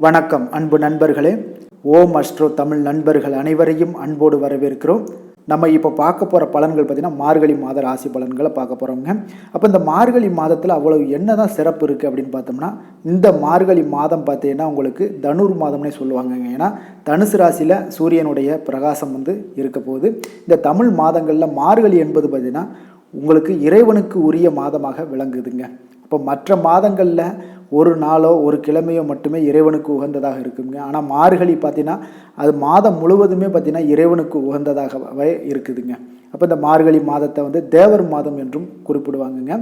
வணக்கம் அன்பு நண்பர்களே. ஓம் அஸ்ட்ரோ தமிழ் நண்பர்கள் அனைவரையும் அன்போடு வரவேற்கிறோம். நம்ம இப்போ பார்க்க போகிற பலன்கள் பார்த்திங்கன்னா மார்கழி மாத ராசி பலன்களை பார்க்க போகிறோங்க. அப்போ இந்த மார்கழி மாதத்தில் அவ்வளவு என்ன தான் சிறப்பு இருக்குது அப்படின்னு பார்த்தோம்னா, இந்த மார்கழி மாதம் பார்த்தீங்கன்னா உங்களுக்கு தனுர் மாதம்னே சொல்லுவாங்க. ஏன்னா தனுசு ராசியில் சூரியனுடைய பிரகாசம் இருக்க போகுது. இந்த தமிழ் மாதங்களில் மார்கழி என்பது பார்த்திங்கன்னா உங்களுக்கு இறைவனுக்கு உரிய மாதமாக விளங்குதுங்க. இப்போ மற்ற மாதங்களில் ஒரு நாளோ ஒரு கிழமையோ மட்டுமே இறைவனுக்கு உகந்ததாக இருக்குங்க. ஆனால் மார்கழி பார்த்தீங்கன்னா அது மாதம் முழுவதுமே பார்த்தீங்கன்னா இறைவனுக்கு உகந்ததாகவே இருக்குதுங்க. அப்போ இந்த மார்கழி மாதத்தை தேவர் மாதம் என்றும் குறிப்பிடுவாங்கங்க.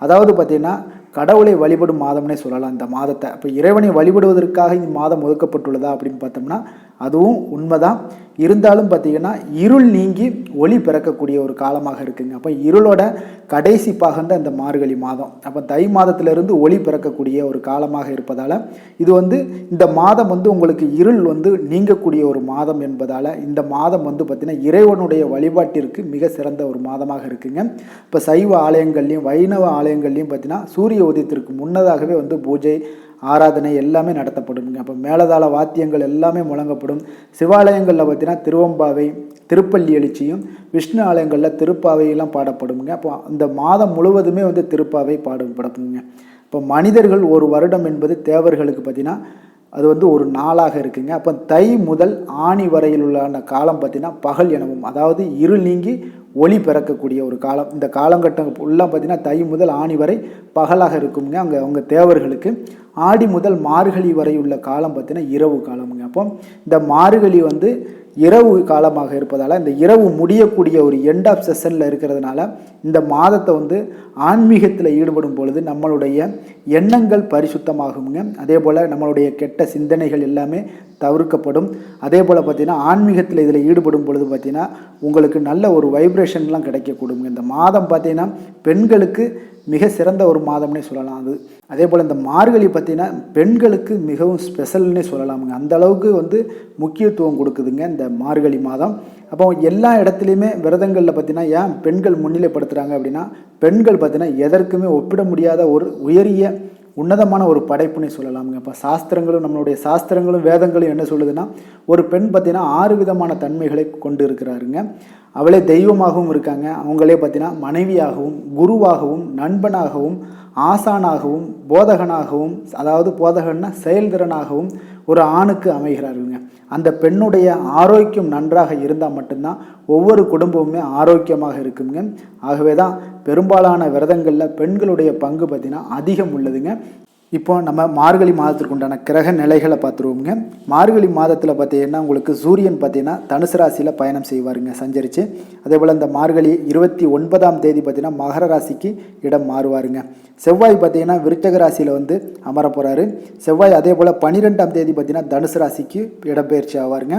அதாவது பார்த்தீங்கன்னா கடவுளை வழிபடும் மாதம்னே சொல்லலாம் இந்த மாதத்தை. அப்போ இறைவனை வழிபடுவதற்காக இந்த மாதம் ஒதுக்கப்பட்டுள்ளதா அப்படின்னு பார்த்தோம்னா அதுவும் உண்மைதான். இருந்தாலும் பார்த்தீங்கன்னா இருள் நீங்கி ஒளி பிறக்கக்கூடிய ஒரு காலமாக இருக்குங்க. அப்போ இருளோட கடைசி பாகம்தான் இந்த மார்கழி மாதம். அப்போ தை மாதத்திலிருந்து ஒளி பிறக்கக்கூடிய ஒரு காலமாக இருப்பதால் இது இந்த மாதம் உங்களுக்கு இருள் நீங்கக்கூடிய ஒரு மாதம் என்பதால் இந்த மாதம் பார்த்தீங்கன்னா இறைவனுடைய வழிபாட்டிற்கு மிக சிறந்த ஒரு மாதமாக இருக்குங்க. இப்போ சைவ ஆலயங்கள்லையும் வைணவ ஆலயங்கள்லையும் பார்த்தீங்கன்னா சூரிய உதயத்திற்கு முன்னதாகவே பூஜை ஆராதனை எல்லாமே நடத்தப்படுங்க. அப்போ மேலதாள வாத்தியங்கள் எல்லாமே முழங்கப்படும். சிவாலயங்களில் பார்த்தீங்கன்னா திருவம்பாவை திருப்பள்ளி எழுச்சியும், விஷ்ணு ஆலயங்களில் திருப்பாவையெல்லாம் பாடப்படுங்க. அப்போ அந்த மாதம் முழுவதுமே திருப்பாவை பாடப்படுங்க. இப்போ மனிதர்கள் ஒரு வருடம் என்பது தேவர்களுக்கு பார்த்தீங்கன்னா அது ஒரு நாளாக இருக்குங்க. அப்போ தை முதல் ஆணி வரையில் உள்ள காலம் பார்த்தீங்கன்னா பகல் எனவும், அதாவது இருள் நீங்கி ஒளி பிறக்கக்கூடிய ஒரு காலம். இந்த காலகட்டம் ஃபுல்லாக பார்த்தீங்கன்னா தை முதல் ஆணி வரை பகலாக இருக்குங்க. அவங்க தேவர்களுக்கு ஆடி முதல் மார்கழி வரை உள்ள காலம் பார்த்தீங்கன்னா இரவு காலமுங்க. அப்போ இந்த மார்கழி இரவு காலமாக இருப்பதால் இந்த இரவு முடியக்கூடிய ஒரு எண்ட் ஆஃப் செஷனில் இருக்கிறதுனால இந்த மாதத்தை ஆன்மீகத்தில் ஈடுபடும் பொழுது நம்மளுடைய எண்ணங்கள் பரிசுத்தமாகுங்க. அதே போல் நம்மளுடைய கெட்ட சிந்தனைகள் எல்லாமே தவிர்க்கப்படும். அதே போல் பார்த்திங்கன்னா ஆன்மீகத்தில் இதில் ஈடுபடும் பொழுது பார்த்திங்கன்னா உங்களுக்கு நல்ல ஒரு வைப்ரேஷன்லாம் கிடைக்கக்கூடுங்க. இந்த மாதம் பார்த்திங்கன்னா பெண்களுக்கு மிக சிறந்த ஒரு மாதம்னே சொல்லலாம். அதே போல் இந்த மார்கழி பார்த்திங்கன்னா பெண்களுக்கு மிகவும் ஸ்பெஷல்னே சொல்லலாமுங்க. அந்த அளவுக்கு முக்கியத்துவம் கொடுக்குதுங்க இந்த மார்கழி மாதம். அப்போ எல்லா இடத்துலையுமே விரதங்களில் பார்த்திங்கன்னா ஏன் பெண்கள் முன்னிலைப்படுத்துகிறாங்க அப்படின்னா பெண்கள் பார்த்திங்கன்னா எதற்குமே ஒப்பிட முடியாத ஒரு உயரிய உன்னதமான ஒரு படைப்புன்னு சொல்லலாமுங்க. இப்போ சாஸ்திரங்களும் நம்மளுடைய சாஸ்திரங்களும் வேதங்களும் என்ன சொல்லுதுன்னா ஒரு பெண் பார்த்திங்கன்னா 6 விதமான தன்மைகளை கொண்டு இருக்கிறாருங்க. அவளே தெய்வமாகவும் இருக்காங்க. அவங்களே பார்த்திங்கன்னா மனைவியாகவும், குருவாகவும், நண்பனாகவும், ஆசானாகவும், போதகனாகவும், அதாவது போதகன்னா செயல்திறனாகவும் ஒரு ஆணுக்கு அமைகிறாருங்க. அந்த பெண்ணுடைய ஆரோக்கியம் நன்றாக இருந்தால் மட்டும்தான் ஒவ்வொரு குடும்பமுமே ஆரோக்கியமாக இருக்குங்க. ஆகவே தான் பெரும்பாலான விரதங்களில் பெண்களுடைய பங்கு பார்த்திங்கன்னா அதிகம் உள்ளதுங்க. இப்போ நம்ம மார்கழி மாதத்திற்கு உண்டான கிரக நிலைகளை பார்த்துருவோங்க. மார்கழி மாதத்தில் பார்த்தீங்கன்னா உங்களுக்கு சூரியன் பார்த்தீங்கன்னா தனுசு ராசியில் பயணம் செய்வாருங்க சஞ்சரித்து. அதே போல் இந்த மார்கழி 29ஆம் தேதி பார்த்தீங்கன்னா மகர ராசிக்கு இடம் மாறுவாருங்க. செவ்வாய் பார்த்தீங்கன்னா விருச்சக ராசியில் அமர போகிறாரு. செவ்வாய் அதே போல் 12ஆம் தேதி பார்த்தீங்கன்னா தனுசு ராசிக்கு இடம்பெயர்ச்சி ஆவாருங்க.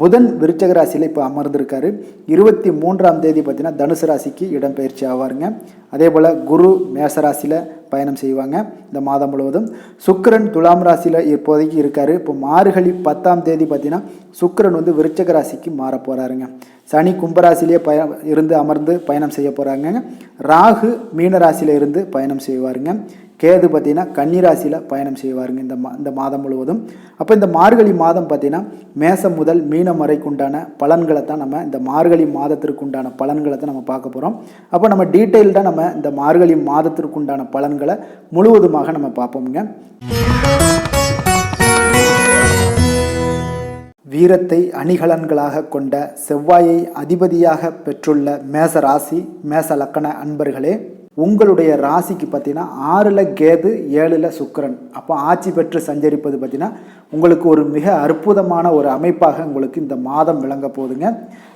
புதன் விருச்சக ராசியில் இப்போ அமர்ந்திருக்காரு. 23ஆம் தேதி பார்த்தீங்கன்னா தனுசு ராசிக்கு இடம்பெயர்ச்சி ஆவாருங்க. அதே போல் குரு மேசராசியில் பயணம் செய்வாங்க இந்த மாதம் முழுவதும். சுக்கிரன் துலாம் ராசியில் இப்போதைக்கு இருக்காரு. இப்போ மார்கழி 10ஆம் தேதி பார்த்தீங்கன்னா சுக்கிரன் விருச்சக ராசிக்கு மாற போகிறாருங்க. சனி கும்பராசிலேயே இருந்து அமர்ந்து பயணம் செய்ய போகிறாங்க. ராகு மீன ராசியில் இருந்து பயணம் செய்வாருங்க. கேது பார்த்தீங்கன்னா கன்னிராசியில் பயணம் செய்வாருங்க இந்த மாதம் முழுவதும். அப்போ இந்த மார்கழி மாதம் பார்த்தீங்கன்னா மேசம் முதல் மீனம் வரைக்குண்டான பலன்களை தான் நம்ம இந்த மார்கழி மாதத்திற்குண்டான பலன்களை தான் நம்ம பார்க்க போகிறோம். அப்போ நம்ம டீட்டெயில்டாக நம்ம இந்த மார்கழி மாதத்திற்குண்டான பலன்களை முழுவதுமாக நம்ம பார்ப்போமுங்க. வீரத்தை அணிகலன்களாக கொண்ட செவ்வாயை அதிபதியாக பெற்றுள்ள மேச ராசி மேச லக்கண அன்பர்களே, உங்களுடைய ராசிக்கு பார்த்தீங்கன்னா 6ல் கேது 7ல் சுக்கிரன் அப்போ ஆட்சி பெற்று சஞ்சரிப்பது பார்த்தீங்கன்னா உங்களுக்கு ஒரு மிக அற்புதமான ஒரு அமைப்பாக உங்களுக்கு இந்த மாதம் விளங்க போகுதுங்க.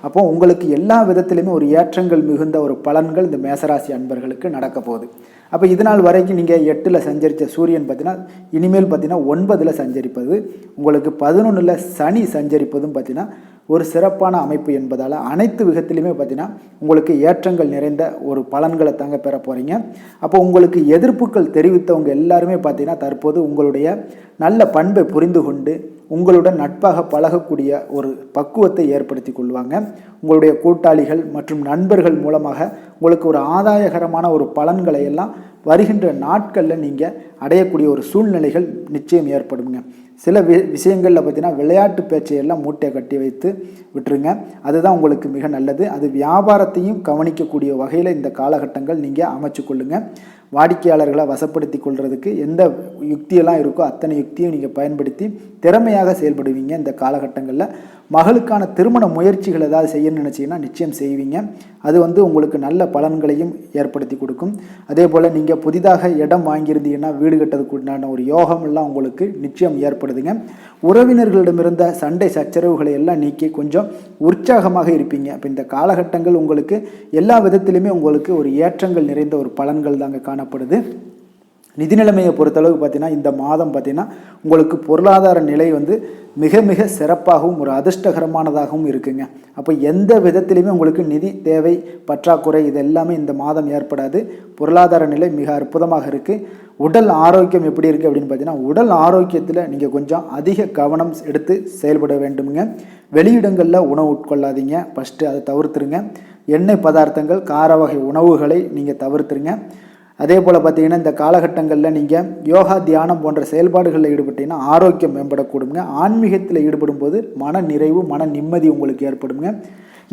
அப்போ உங்களுக்கு எல்லா விதத்திலையுமே ஒரு ஏற்றங்கள் மிகுந்த ஒரு பலன்கள் இந்த மேசராசி அன்பர்களுக்கு நடக்க போகுது. அப்போ இதனால் வரைக்கும் நீங்கள் 8ல் சஞ்சரித்த சூரியன் பார்த்தீங்கன்னா இனிமேல் பார்த்தீங்கன்னா 9ல் சஞ்சரிப்பது, உங்களுக்கு 11ல் சனி சஞ்சரிப்பதும் பார்த்தீங்கன்னா ஒரு சிறப்பான அமைப்பு என்பதால் அனைத்து விதத்திலுமே பார்த்தீங்கன்னா உங்களுக்கு ஏற்றங்கள் நிறைந்த ஒரு பலன்களை தாங்க பெற போகிறீங்க. அப்போ உங்களுக்கு எதிர்ப்புகள் தெரிவித்தவங்க எல்லாருமே பார்த்தீங்கன்னா தற்போது உங்களுடைய நல்ல பண்பை புரிந்து கொண்டு உங்களுடன் நட்பாக பழகக்கூடிய ஒரு பக்குவத்தை ஏற்படுத்தி கொள்வாங்க. உங்களுடைய கூட்டாளிகள் மற்றும் நண்பர்கள் மூலமாக உங்களுக்கு ஒரு ஆதாயகரமான ஒரு பலன்களை எல்லாம் வருகின்ற நாட்களில் நீங்கள் அடையக்கூடிய ஒரு சூழ்நிலைகள் நிச்சயம் ஏற்படுங்க. சில விஷயங்களில் பார்த்தீங்கன்னா விளையாட்டு பேச்சையெல்லாம் மூட்டை கட்டி வைத்து விட்டுருங்க. அதுதான் உங்களுக்கு மிக நல்லது. அது வியாபாரத்தையும் கவனிக்கக்கூடிய வகையில் இந்த காலகட்டங்கள் நீங்கள் அமைச்சு கொள்ளுங்க. வாடிக்கையாளர்களை வசப்படுத்தி கொள்றதுக்கு எந்த யுக்தியெல்லாம் இருக்கோ அத்தனை யுக்தியும் நீங்கள் பயன்படுத்தி திறமையாக செயல்படுவீங்க. இந்த காலகட்டங்களில் மகளுக்கான திருமண முயற்சிகள் ஏதாவது செய்யணும்னு நினச்சிங்கன்னா நிச்சயம் செய்வீங்க. அது உங்களுக்கு நல்ல பலன்களையும் ஏற்படுத்தி கொடுக்கும். அதே போல் நீங்கள் புதிதாக இடம் வாங்கியிருந்தீங்கன்னா வீடு கட்டுறதுக்கு உண்டான ஒரு யோகம் எல்லாம் உங்களுக்கு நிச்சயம் ஏற்படுதுங்க. உறவினர்களிடமிருந்த சண்டை சச்சரவுகளை எல்லாம் நீக்கி கொஞ்சம் உற்சாகமாக இருப்பீங்க. இப்போ இந்த காலகட்டங்கள் உங்களுக்கு எல்லா விதத்திலுமே உங்களுக்கு ஒரு ஏற்றங்கள் நிறைந்த ஒரு பலன்கள் தாங்க காணப்படுது. நிதி நிலைமையை பொறுத்தளவுக்கு பார்த்தீங்கன்னா இந்த மாதம் பார்த்தீங்கன்னா உங்களுக்கு பொருளாதார நிலை மிக மிக சிறப்பாகவும் ஒரு அதிர்ஷ்டகரமானதாகவும் இருக்குங்க. அப்போ எந்த விதத்திலையுமே உங்களுக்கு நிதி தேவை பற்றாக்குறை இது எல்லாமே இந்த மாதம் ஏற்படாது. பொருளாதார நிலை மிக அற்புதமாக இருக்குது. உடல் ஆரோக்கியம் எப்படி இருக்குது அப்படின்னு பார்த்தீங்கன்னா உடல் ஆரோக்கியத்தில் நீங்கள் கொஞ்சம் அதிக கவனம் எடுத்து செயல்பட வேண்டுங்க. வெளியிடங்களில் உணவு உட்கொள்ளாதீங்க. ஃபஸ்ட்டு அதை தவிர்த்துருங்க. எண்ணெய் பதார்த்தங்கள் கார வகை உணவுகளை நீங்கள் தவிர்த்துருங்க. அதே போல் பார்த்தீங்கன்னா இந்த காலகட்டங்களில் நீங்கள் யோகா தியானம் போன்ற செயல்பாடுகளில் ஈடுபட்டீங்கன்னா ஆரோக்கியம் மேம்படக்கூடுங்க. ஆன்மீகத்தில் ஈடுபடும் போது மன நிறைவு மன நிம்மதி உங்களுக்கு ஏற்படுங்க.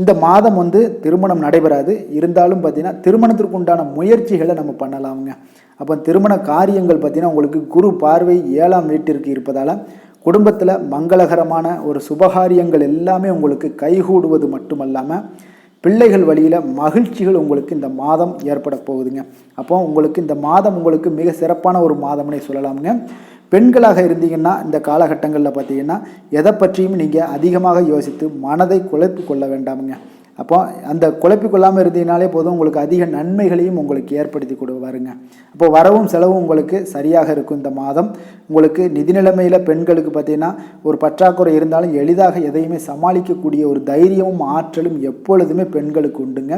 இந்த மாதம் திருமணம் நடைபெறாது. இருந்தாலும் பார்த்தீங்கன்னா திருமணத்திற்கு உண்டான முயற்சிகளை நம்ம பண்ணலாமுங்க. அப்போ திருமண காரியங்கள் பார்த்தீங்கன்னா உங்களுக்கு குரு பார்வை 7ஆம் வீட்டிற்கு இருப்பதால் குடும்பத்தில் மங்களகரமான ஒரு சுபகாரியங்கள் எல்லாமே உங்களுக்கு கைகூடுவது மட்டுமல்லாமல் பிள்ளைகள் வழியில் மகிழ்ச்சிகள் உங்களுக்கு இந்த மாதம் ஏற்பட போகுதுங்க. அப்போ உங்களுக்கு இந்த மாதம் உங்களுக்கு மிக சிறப்பான ஒரு மாதம்னே சொல்லலாமுங்க. பெண்களாக இருந்தீங்கன்னா இந்த காலகட்டங்களில் பார்த்தீங்கன்னா எதை பற்றியும் நீங்கள் அதிகமாக யோசித்து மனதை குழப்பி கொள்ள வேண்டாமுங்க. அப்போ அந்த குழப்பிக் கொள்ளாமல் இருந்தீங்கனாலே போதும் உங்களுக்கு அதிக நன்மைகளையும் உங்களுக்கு ஏற்படுத்தி கொடுவாருங்க. அப்போ வரவும் செலவும் உங்களுக்கு சரியாக இருக்கும். இந்த மாதம் உங்களுக்கு நிதி நிலைமையில் பெண்களுக்கு பார்த்தீங்கன்னா ஒரு பற்றாக்குறை இருந்தாலும் எளிதாக எதையுமே சமாளிக்கக்கூடிய ஒரு தைரியமும் ஆற்றலும் எப்பொழுதுமே பெண்களுக்கு உண்டுங்க.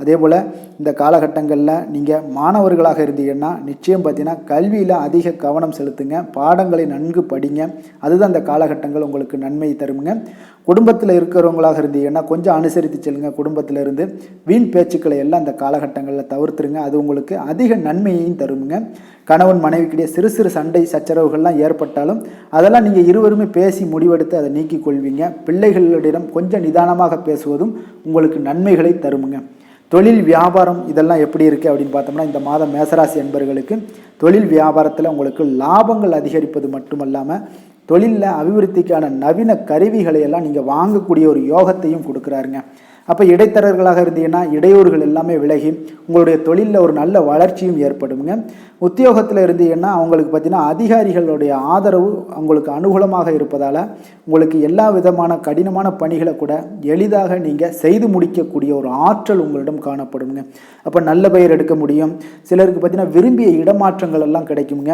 அதே போல் இந்த காலகட்டங்களில் நீங்கள் மாணவர்களாக இருந்தீங்கன்னா நிச்சயம் பார்த்தீங்கன்னா கல்வியில் அதிக கவனம் செலுத்துங்க. பாடங்களை நன்கு படிங்க. அதுதான் இந்த காலகட்டங்கள் உங்களுக்கு நன்மை தருங்க. குடும்பத்தில் இருக்கிறவங்களாக இருந்தீங்கன்னா கொஞ்சம் அனுசரித்து செல்லுங்க. குடும்பத்தில் இருந்து வீண் பேச்சுக்களை எல்லாம் இந்த காலகட்டங்களில் தவிர்த்துருங்க. அது உங்களுக்கு அதிக நன்மையையும் தருங்க. கணவன் மனைவிக்கிடையே சிறு சிறு சண்டை சச்சரவுகள்லாம் ஏற்பட்டாலும் அதெல்லாம் நீங்கள் இருவருமே பேசி முடிவெடுத்து அதை நீக்கிக் கொள்வீங்க. பிள்ளைகளிடம் கொஞ்சம் நிதானமாக பேசுவதும் உங்களுக்கு நன்மைகளை தருமுங்க. தொழில் வியாபாரம் இதெல்லாம் எப்படி இருக்குது அப்படின்னு பார்த்தோம்னா இந்த மாதம் மேசராசி என்பவர்களுக்கு தொழில் வியாபாரத்தில் உங்களுக்கு லாபங்கள் அதிகரிப்பது மட்டுமல்லாமல் தொழிலில் அபிவிருத்திக்கான நவீன கருவிகளை எல்லாம் நீங்கள் வாங்கக்கூடிய ஒரு யோகத்தையும் கொடுக்குறாருங்க. அப்போ இடைத்தரகர்களாக இருந்தீங்கன்னா இடையூறுகள் எல்லாமே விலகி உங்களுடைய தொழிலில் ஒரு நல்ல வளர்ச்சியும் ஏற்படுங்க. உத்தியோகத்தில் இருந்தீங்கன்னா அவங்களுக்கு பார்த்தீங்கன்னா அதிகாரிகளுடைய ஆதரவு அவங்களுக்கு அனுகூலமாக இருப்பதால் உங்களுக்கு எல்லா விதமான கடினமான பணிகளை கூட எளிதாக நீங்கள் செய்து முடிக்கக்கூடிய ஒரு ஆற்றல் உங்களிடம் காணப்படுங்க. அப்போ நல்ல பெயர் எடுக்க முடியும். சிலருக்கு பார்த்தீங்கன்னா விரும்பிய இடமாற்றங்கள் எல்லாம் கிடைக்குங்க.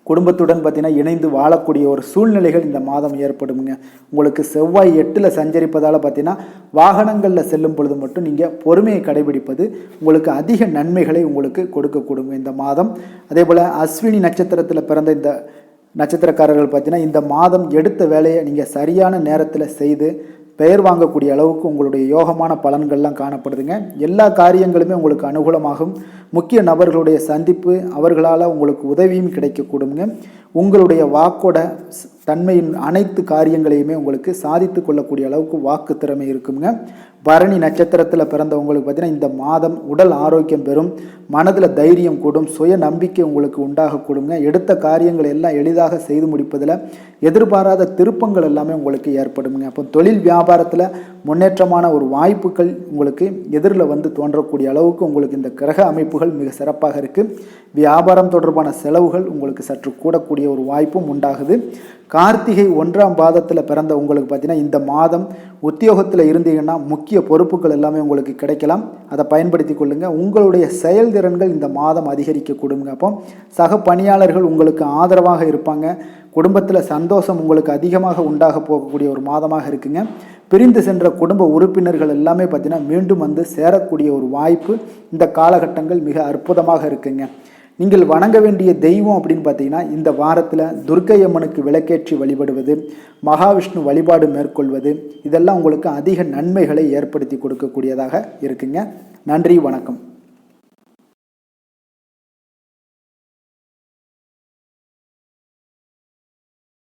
குடும்பத்துடன் பார்த்தீங்கன்னா இணைந்து வாழக்கூடிய ஒரு சூழ்நிலைகள் இந்த மாதம் ஏற்படுங்க. உங்களுக்கு செவ்வாய் 8ல் சஞ்சரிப்பதால் பார்த்தீங்கன்னா வாகனங்களில் செல்லும் பொழுது மட்டும் நீங்கள் பொறுமையை கடைபிடிப்பது உங்களுக்கு அதிக நன்மைகளை உங்களுக்கு கொடுக்கக்கூடுங்க இந்த மாதம். அதே போல் அஸ்வினி நட்சத்திரத்தில் பிறந்த இந்த நட்சத்திரக்காரர்கள் பார்த்தீங்கன்னா இந்த மாதம் எடுத்த வேலையை நீங்கள் சரியான நேரத்தில் செய்து பெயர் வாங்கக்கூடிய அளவுக்கு உங்களுடைய யோகமான பலன்கள்லாம் காணப்படுதுங்க. எல்லா காரியங்களுமே உங்களுக்கு அனுகூலமாகும். முக்கிய நபர்களுடைய சந்திப்பு அவர்களால் உங்களுக்கு உதவியும் கிடைக்கக்கூடுங்க. உங்களுடைய வாக்கோட தன்மையின் அனைத்து காரியங்களையுமே உங்களுக்கு சாதித்து கொள்ளக்கூடிய அளவுக்கு வாக்கு திறமை இருக்குங்க. பரணி நட்சத்திரத்தில் பிறந்தவங்களுக்கு பார்த்தீங்கன்னா இந்த மாதம் உடல் ஆரோக்கியம் பெறும். மனதில் தைரியம் கூடும். சுய நம்பிக்கை உங்களுக்கு உண்டாகக்கூடுங்க. எடுத்த காரியங்கள் எல்லாம் எளிதாக செய்து முடிப்பதில் எதிர்பாராத திருப்பங்கள் எல்லாமே உங்களுக்கு ஏற்படுங்க. அப்போ தொழில் வியாபாரத்தில் முன்னேற்றமான ஒரு வாய்ப்புகள் உங்களுக்கு எதிரில் தோன்றக்கூடிய அளவுக்கு உங்களுக்கு இந்த கிரக அமைப்புகள் மிக சிறப்பாக இருக்குது. வியாபாரம் தொடர்பான செலவுகள் உங்களுக்கு சற்று கூடக்கூடிய ஒரு வாய்ப்பும் உண்டாகுது. கார்த்திகை 1ஆம் பாதத்தில் பிறந்த உங்களுக்கு பார்த்தீங்கன்னா இந்த மாதம் உத்தியோகத்தில் இருந்தீங்கன்னா முக்கிய பொறுப்புகள் எல்லாமே உங்களுக்கு கிடைக்கலாம். அதை பயன்படுத்தி கொள்ளுங்கள். உங்களுடைய செயல்திறன்கள் இந்த மாதம் அதிகரிக்க கொடுங்க. அப்போ சக பணியாளர்கள் உங்களுக்கு ஆதரவாக இருப்பாங்க. குடும்பத்தில் சந்தோஷம் உங்களுக்கு அதிகமாக உண்டாக போகக்கூடிய ஒரு மாதமாக இருக்குங்க. பிரிந்து சென்ற குடும்ப உறுப்பினர்கள் எல்லாமே பார்த்தீங்கன்னா மீண்டும் வந்து சேரக்கூடிய ஒரு வாய்ப்பு இந்த காலகட்டங்கள் மிக அற்புதமாக இருக்குங்க. நீங்கள் வணங்க வேண்டிய தெய்வம் அப்படின்னு பார்த்தீங்கன்னா இந்த வாரத்தில் துர்க்கை அம்மனுக்கு விளக்கேற்றி வழிபடுவது, மகாவிஷ்ணு வழிபாடு மேற்கொள்வது, இதெல்லாம் உங்களுக்கு அதிக நன்மைகளை ஏற்படுத்தி கொடுக்கக்கூடியதாக இருக்குங்க. நன்றி, வணக்கம்.